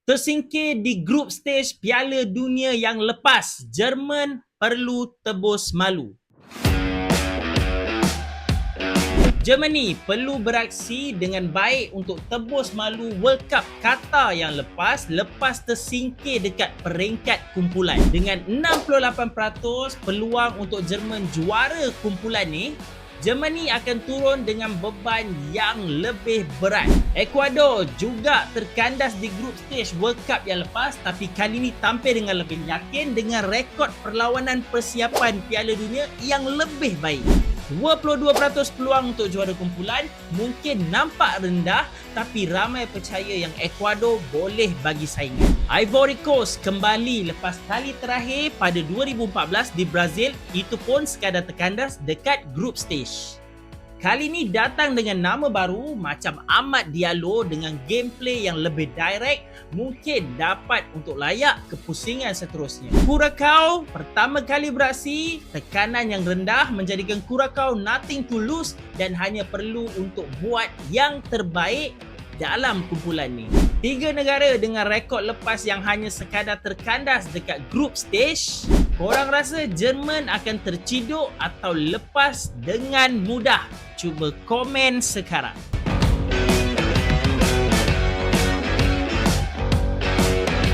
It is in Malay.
Tersingkir di grup stage Piala Dunia yang lepas, Jerman perlu tebus malu. Germany perlu beraksi dengan baik untuk tebus malu World Cup Qatar yang lepas tersingkir dekat peringkat kumpulan. Dengan 68% peluang untuk Jerman juara kumpulan ni, Germany akan turun dengan beban yang lebih berat. Ecuador juga terkandas di grup stage World Cup yang lepas, tapi kali ini tampil dengan lebih yakin dengan rekod perlawanan persiapan Piala Dunia yang lebih baik. 22% peluang untuk juara kumpulan mungkin nampak rendah, tapi ramai percaya yang Ecuador boleh bagi saingan. Ivory Coast kembali lepas kali terakhir pada 2014 di Brazil, itu pun sekadar terkandas dekat group stage. Kali ni datang dengan nama baru macam Amad Diallo dengan gameplay yang lebih direct, mungkin dapat untuk layak ke pusingan seterusnya. Curacao pertama kali beraksi, tekanan yang rendah menjadikan Curacao nothing to lose dan hanya perlu untuk buat yang terbaik dalam kumpulan ni. 3 negara dengan rekod lepas yang hanya sekadar terkandas dekat group stage. Korang rasa Jerman akan terciduk atau lepas dengan mudah? Cuba komen sekarang.